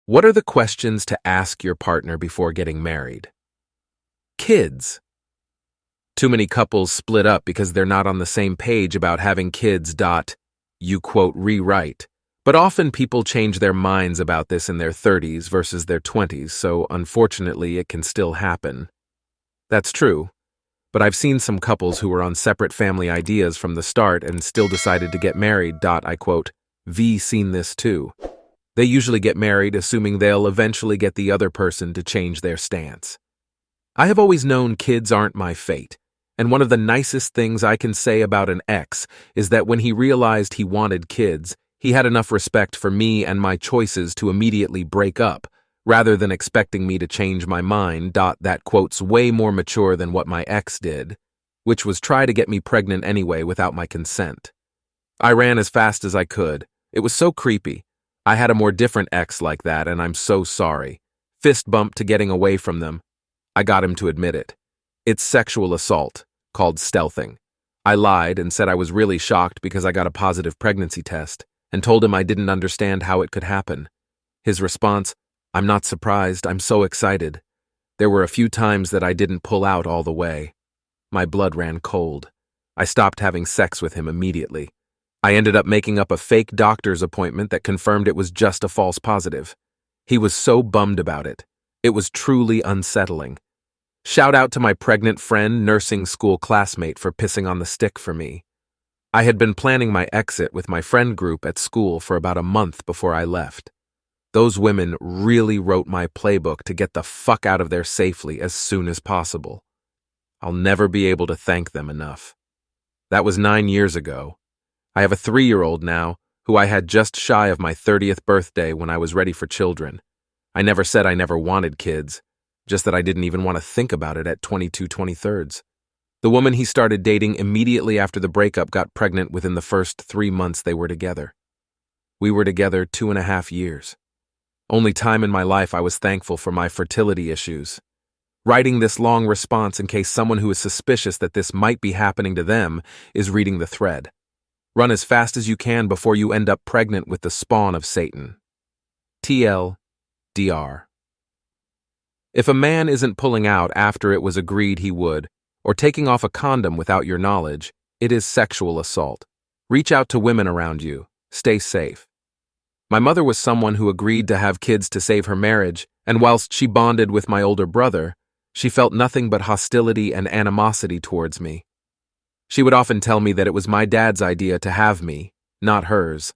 What are the questions to ask your partner before getting married? Kids. Too many couples split up because they're not on the same page about having kids. You quote, rewrite. But often people change their minds about this in their 30s versus their 20s, so unfortunately it can still happen. That's true, but I've seen some couples who were on separate family ideas from the start and still decided to get married. I quote, seen this too. They usually get married assuming they'll eventually get the other person to change their stance. I have always known kids aren't my fate, and one of the nicest things I can say about an ex is that when he realized he wanted kids, he had enough respect for me and my choices to immediately break up, rather than expecting me to change my mind. That quote's way more mature than what my ex did, which was try to get me pregnant anyway without my consent. I ran as fast as I could. It was so creepy. I had a more different ex like that, and I'm so sorry. Fist bump to getting away from them. I got him to admit it. It's sexual assault, called stealthing. I lied and said I was really shocked because I got a positive pregnancy test, and told him I didn't understand how it could happen. His response, "I'm not surprised, I'm so excited." There were a few times that I didn't pull out all the way. My blood ran cold. I stopped having sex with him immediately. I ended up making up a fake doctor's appointment that confirmed it was just a false positive. He was so bummed about it. It was truly unsettling. Shout out to my pregnant friend, nursing school classmate, for pissing on the stick for me. I had been planning my exit with my friend group at school for about a month before I left. Those women really wrote my playbook to get the fuck out of there safely as soon as possible. I'll never be able to thank them enough. That was 9 years ago. I have a 3-year-old now, who I had just shy of my 30th birthday when I was ready for children. I never said I never wanted kids, just that I didn't even want to think about it at 22 23rds. The woman he started dating immediately after the breakup got pregnant within the first 3 months they were together. We were together 2.5 years. Only time in my life I was thankful for my fertility issues. Writing this long response in case someone who is suspicious that this might be happening to them is reading the thread. Run as fast as you can before you end up pregnant with the spawn of Satan. TLDR. If a man isn't pulling out after it was agreed he would, or taking off a condom without your knowledge, it is sexual assault. Reach out to women around you. Stay safe. My mother was someone who agreed to have kids to save her marriage, and whilst she bonded with my older brother, she felt nothing but hostility and animosity towards me. She would often tell me that it was my dad's idea to have me, not hers,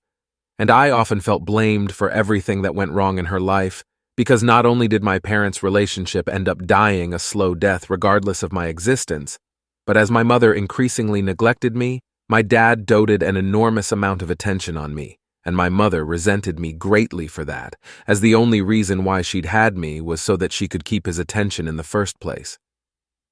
and I often felt blamed for everything that went wrong in her life, because not only did my parents' relationship end up dying a slow death regardless of my existence, but as my mother increasingly neglected me, my dad doted an enormous amount of attention on me, and my mother resented me greatly for that, as the only reason why she'd had me was so that she could keep his attention in the first place.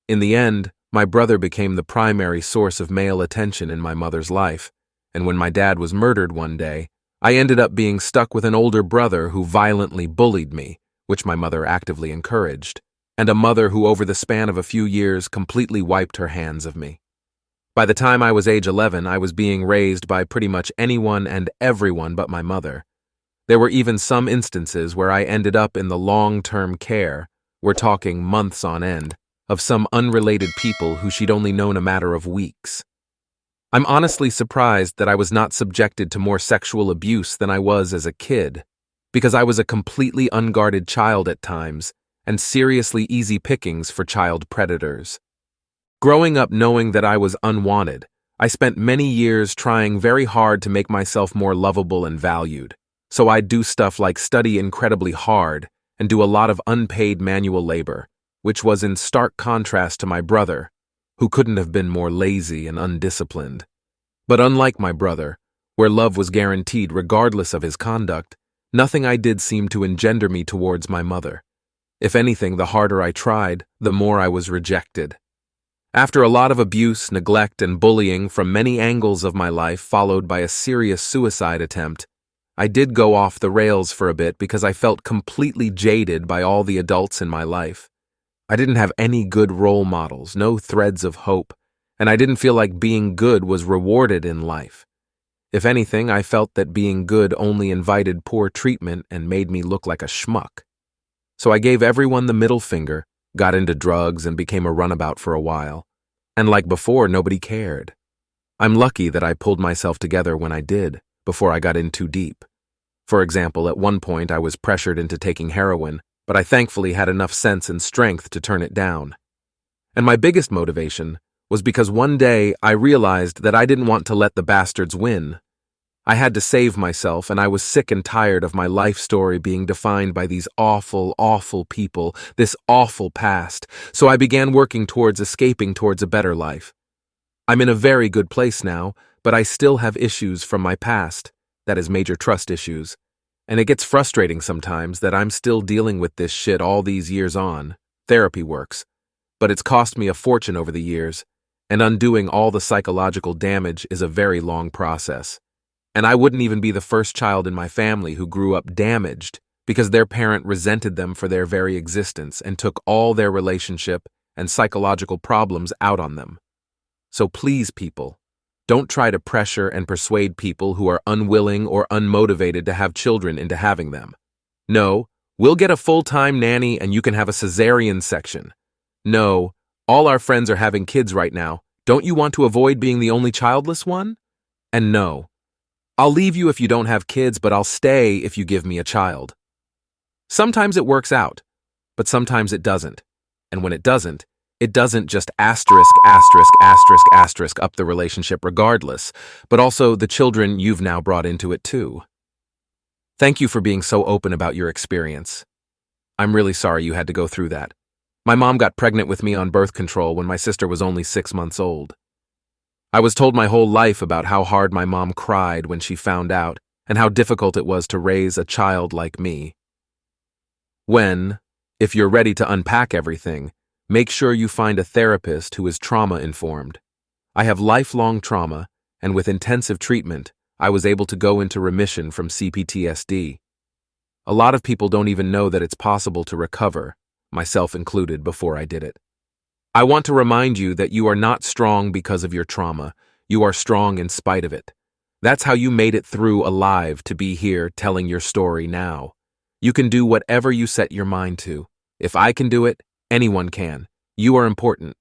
In the end, my brother became the primary source of male attention in my mother's life, and when my dad was murdered one day, I ended up being stuck with an older brother who violently bullied me, which my mother actively encouraged, and a mother who over the span of a few years completely wiped her hands of me. By the time I was age 11, I was being raised by pretty much anyone and everyone but my mother. There were even some instances where I ended up in the long-term care, we're talking months on end, of some unrelated people who she'd only known a matter of weeks. I'm honestly surprised that I was not subjected to more sexual abuse than I was as a kid, because I was a completely unguarded child at times, and seriously easy pickings for child predators. Growing up knowing that I was unwanted, I spent many years trying very hard to make myself more lovable and valued, so I'd do stuff like study incredibly hard and do a lot of unpaid manual labor, which was in stark contrast to my brother, who couldn't have been more lazy and undisciplined. But unlike my brother, where love was guaranteed regardless of his conduct, nothing I did seemed to engender me towards my mother. If anything, the harder I tried, the more I was rejected. After a lot of abuse, neglect, and bullying from many angles of my life, followed by a serious suicide attempt, I did go off the rails for a bit because I felt completely jaded by all the adults in my life. I didn't have any good role models, no threads of hope, and I didn't feel like being good was rewarded in life. If anything, I felt that being good only invited poor treatment and made me look like a schmuck. So I gave everyone the middle finger, got into drugs, and became a runabout for a while. And like before, nobody cared. I'm lucky that I pulled myself together when I did, before I got in too deep. For example, at one point I was pressured into taking heroin, but I thankfully had enough sense and strength to turn it down. And my biggest motivation was because one day I realized that I didn't want to let the bastards win. I had to save myself, and I was sick and tired of my life story being defined by these awful, awful people, this awful past, so I began working towards escaping towards a better life. I'm in a very good place now, but I still have issues from my past, that is major trust issues, and it gets frustrating sometimes that I'm still dealing with this shit all these years on. Therapy works, but it's cost me a fortune over the years, and undoing all the psychological damage is a very long process. And I wouldn't even be the first child in my family who grew up damaged because their parent resented them for their very existence and took all their relationship and psychological problems out on them. So please, people, don't try to pressure and persuade people who are unwilling or unmotivated to have children into having them. No, we'll get a full-time nanny and you can have a cesarean section. No, all our friends are having kids right now. Don't you want to avoid being the only childless one? And no, I'll leave you if you don't have kids, but I'll stay if you give me a child. Sometimes it works out, but sometimes it doesn't. And when it doesn't just asterisk up the relationship regardless, but also the children you've now brought into it too. Thank you for being so open about your experience. I'm really sorry you had to go through that. My mom got pregnant with me on birth control when my sister was only 6 months old. I was told my whole life about how hard my mom cried when she found out and how difficult it was to raise a child like me. If you're ready to unpack everything, make sure you find a therapist who is trauma-informed. I have lifelong trauma, and with intensive treatment, I was able to go into remission from CPTSD. A lot of people don't even know that it's possible to recover, myself included, before I did it. I want to remind you that you are not strong because of your trauma. You are strong in spite of it. That's how you made it through alive to be here telling your story now. You can do whatever you set your mind to. If I can do it, anyone can. You are important.